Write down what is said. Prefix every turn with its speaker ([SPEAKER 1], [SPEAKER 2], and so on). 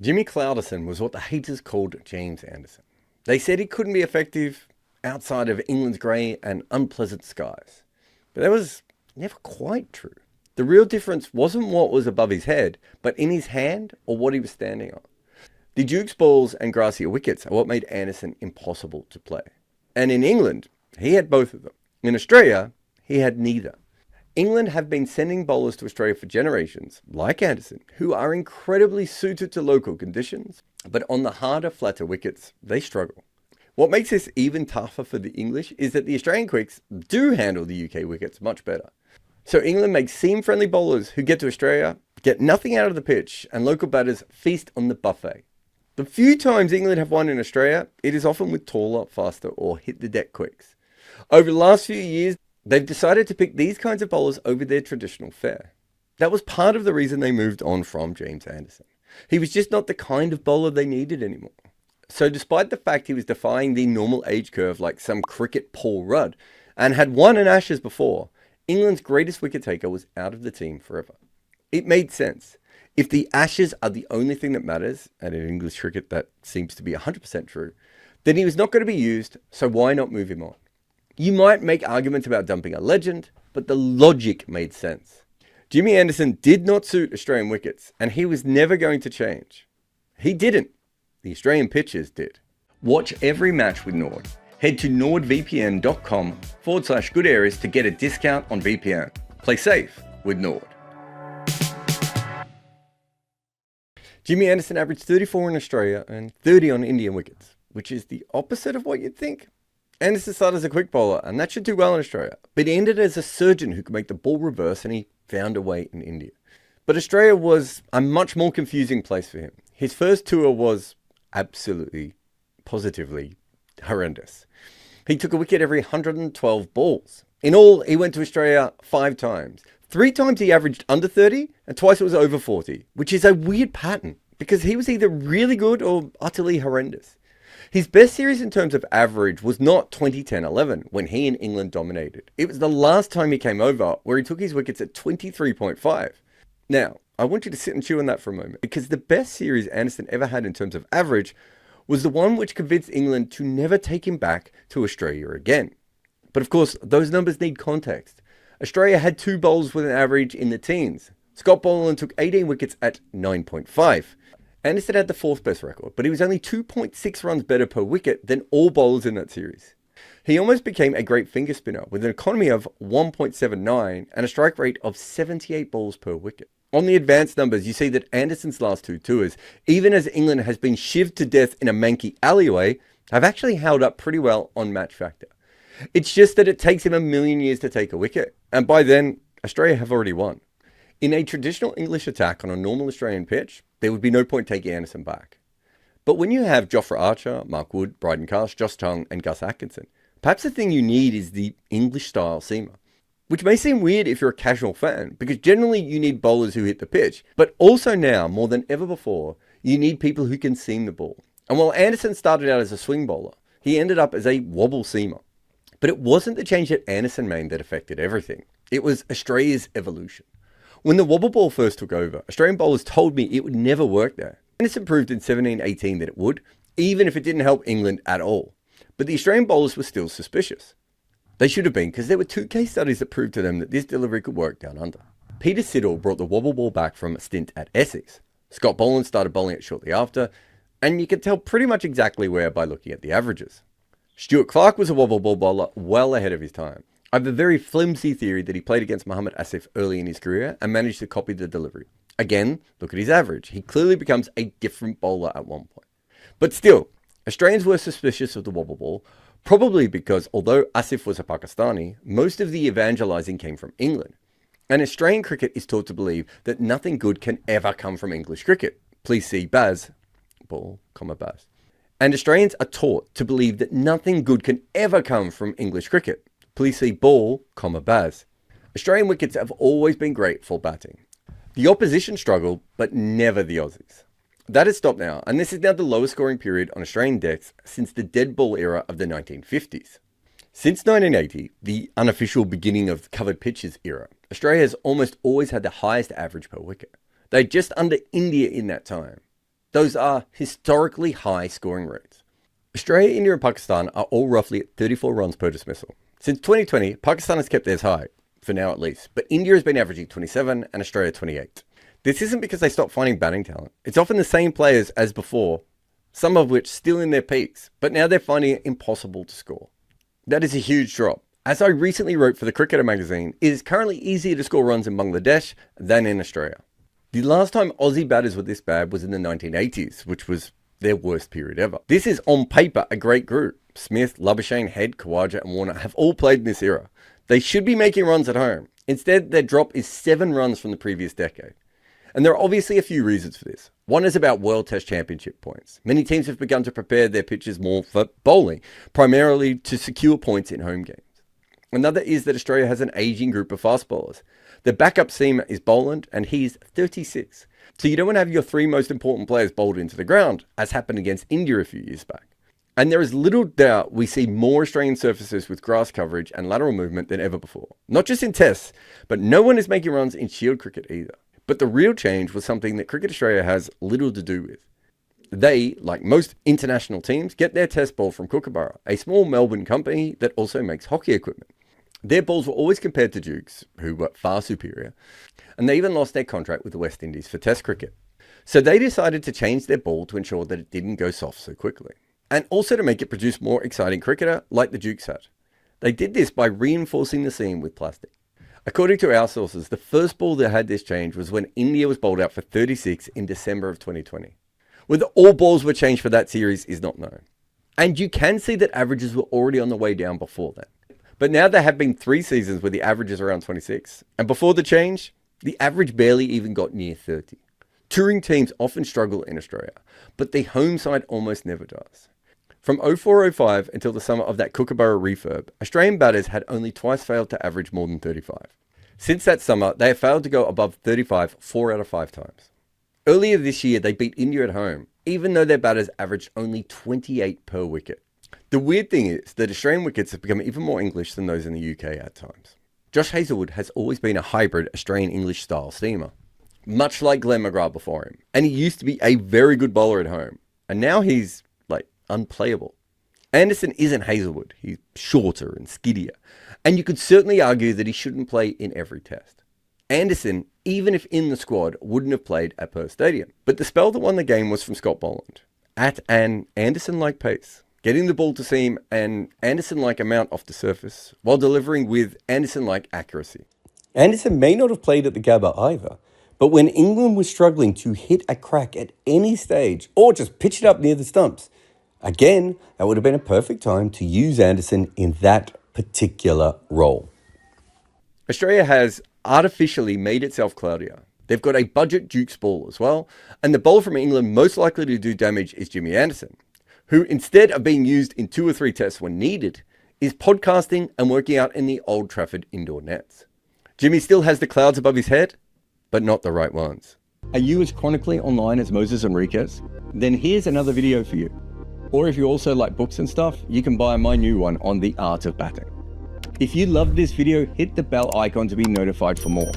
[SPEAKER 1] Jimmy Clouderson was what the haters called James Anderson. They said he couldn't be effective outside of England's grey and unpleasant skies. But that was never quite true. The real difference wasn't what was above his head, but in his hand or what he was standing on. The Duke's balls and grassier wickets are what made Anderson impossible to play. And in England, he had both of them. In Australia, he had neither. England have been sending bowlers to Australia for generations, like Anderson, who are incredibly suited to local conditions, but on the harder, flatter wickets, they struggle. What makes this even tougher for the English is that the Australian quicks do handle the UK wickets much better. So England makes seam-friendly bowlers who get to Australia, get nothing out of the pitch, and local batters feast on the buffet. The few times England have won in Australia, it is often with taller, faster, or hit-the-deck quicks. Over the last few years, they've decided to pick these kinds of bowlers over their traditional fare. That was part of the reason they moved on from James Anderson. He was just not the kind of bowler they needed anymore. So despite the fact he was defying the normal age curve like some cricket Paul Rudd, and had won an Ashes before, England's greatest wicket taker was out of the team forever. It made sense. If the Ashes are the only thing that matters, and in English cricket that seems to be 100% true, then he was not going to be used, so why not move him on? You might make arguments about dumping a legend, but the logic made sense. Jimmy Anderson did not suit Australian wickets, and he was never going to change. He didn't. The Australian pitchers did. Watch every match with Nord. Head to nordvpn.com/good areas to get a discount on VPN. Play safe with Nord. Jimmy Anderson averaged 34 in Australia and 30 on Indian wickets, which is the opposite of what you'd think. Anderson started as a quick bowler, and that should do well in Australia. But he ended as a surgeon who could make the ball reverse, and he found a way in India. But Australia was a much more confusing place for him. His first tour was absolutely, positively horrendous. He took a wicket every 112 balls. In all, he went to Australia 5 times. 3 times he averaged under 30, and twice it was over 40, which is a weird pattern, because he was either really good or utterly horrendous. His best series in terms of average was not 2010-11, when he and England dominated. It was the last time he came over, where he took his wickets at 23.5. Now, I want you to sit and chew on that for a moment, because the best series Anderson ever had in terms of average was the one which convinced England to never take him back to Australia again. But of course, those numbers need context. Australia had 2 bowlers with an average in the teens. Scott Boland took 18 wickets at 9.5. Anderson had the 4th best record, but he was only 2.6 runs better per wicket than all bowlers in that series. He almost became a great finger spinner with an economy of 1.79 and a strike rate of 78 balls per wicket. On the advanced numbers, you see that Anderson's last 2 tours, even as England has been shivved to death in a manky alleyway, have actually held up pretty well on match factor. It's just that it takes him a million years to take a wicket, and by then, Australia have already won. In a traditional English attack on a normal Australian pitch, there would be no point taking Anderson back. But when you have Jofra Archer, Mark Wood, Bryden Cast, Josh Tongue, and Gus Atkinson, perhaps the thing you need is the English-style seamer. Which may seem weird if you're a casual fan, because generally you need bowlers who hit the pitch, but also now, more than ever before, you need people who can seam the ball. And while Anderson started out as a swing bowler, he ended up as a wobble seamer. But it wasn't the change that Anderson made that affected everything. It was Australia's evolution. When the wobble ball first took over, Australian bowlers told me it would never work there. Anderson proved in 17-18 that it would, even if it didn't help England at all. But the Australian bowlers were still suspicious. They should have been, because there were 2 case studies that proved to them that this delivery could work down under. Peter Siddle brought the wobble ball back from a stint at Essex. Scott Boland started bowling it shortly after, and you can tell pretty much exactly where by looking at the averages. Stuart Clark was a wobble ball bowler well ahead of his time. I have a very flimsy theory that he played against Mohammad Asif early in his career and managed to copy the delivery. Again, look at his average. He clearly becomes a different bowler at one point. But still, Australians were suspicious of the wobble ball, probably because although Asif was a Pakistani, most of the evangelizing came from England. And Australian cricket is taught to believe that nothing good can ever come from English cricket. Please see Baz, ball, Baz. And Australians are taught to believe that nothing good can ever come from English cricket. Please see ball, Baz. Australian wickets have always been great for batting. The opposition struggled, but never the Aussies. That has stopped now, and this is now the lowest scoring period on Australian decks since the dead ball era of the 1950s. Since 1980, the unofficial beginning of covered pitches era, Australia has almost always had the highest average per wicket. They're just under India in that time. Those are historically high scoring rates. Australia, India and Pakistan are all roughly at 34 runs per dismissal. Since 2020, Pakistan has kept theirs high, for now at least, but India has been averaging 27 and Australia 28. This isn't because they stopped finding batting talent. It's often the same players as before, some of which still in their peaks, but now they're finding it impossible to score. That is a huge drop. As I recently wrote for the Cricketer magazine, it is currently easier to score runs in Bangladesh than in Australia. The last time Aussie batters were this bad was in the 1980s, which was their worst period ever. This is on paper a great group. Smith, Labuschagne, Head, Khawaja and Warner have all played in this era. They should be making runs at home. Instead, their drop is 7 runs from the previous decade. And there are obviously a few reasons for this. One is about World Test Championship points. Many teams have begun to prepare their pitches more for bowling, primarily to secure points in home games. Another is that Australia has an ageing group of fast bowlers. The backup seamer is Boland, and he's 36. So you don't want to have your 3 most important players bowled into the ground, as happened against India a few years back. And there is little doubt we see more Australian surfaces with grass coverage and lateral movement than ever before. Not just in tests, but no one is making runs in shield cricket either. But the real change was something that Cricket Australia has little to do with. They, like most international teams, get their test ball from Kookaburra, a small Melbourne company that also makes hockey equipment. Their balls were always compared to Duke's, who were far superior, and they even lost their contract with the West Indies for Test cricket. So they decided to change their ball to ensure that it didn't go soft so quickly, and also to make it produce more exciting cricketer like the Dukes had. They did this by reinforcing the seam with plastic. According to our sources, the first ball that had this change was when India was bowled out for 36 in December of 2020. Whether all balls were changed for that series is not known. And you can see that averages were already on the way down before then. But now there have been 3 seasons where the average is around 26. And before the change, the average barely even got near 30. Touring teams often struggle in Australia, but the home side almost never does. From 04-05 until the summer of that Kookaburra refurb, Australian batters had only twice failed to average more than 35. Since that summer, they have failed to go above 35 4 out of 5 times. Earlier this year, they beat India at home, even though their batters averaged only 28 per wicket. The weird thing is that Australian wickets have become even more English than those in the UK at times. Josh Hazlewood has always been a hybrid Australian-English style steamer, much like Glenn McGrath before him. And he used to be a very good bowler at home, and now he's, unplayable. Anderson isn't Hazlewood. He's shorter and skiddier, and you could certainly argue that he shouldn't play in every test. Anderson, even if in the squad, wouldn't have played at Perth Stadium. But the spell that won the game was from Scott Boland, at an Anderson-like pace, getting the ball to seam an Anderson-like amount off the surface, while delivering with Anderson-like accuracy. Anderson may not have played at the Gabba either, but when England was struggling to hit a crack at any stage, or just pitch it up near the stumps, again, that would have been a perfect time to use Anderson in that particular role. Australia has artificially made itself cloudier. They've got a budget Duke's ball as well, and the bowler from England most likely to do damage is Jimmy Anderson, who instead of being used in 2 or 3 tests when needed, is podcasting and working out in the Old Trafford indoor nets. Jimmy still has the clouds above his head, but not the right ones. Are you as chronically online as Moses Enriquez? Then here's another video for you. Or if you also like books and stuff, you can buy my new one on the art of batting. If you loved this video, hit the bell icon to be notified for more.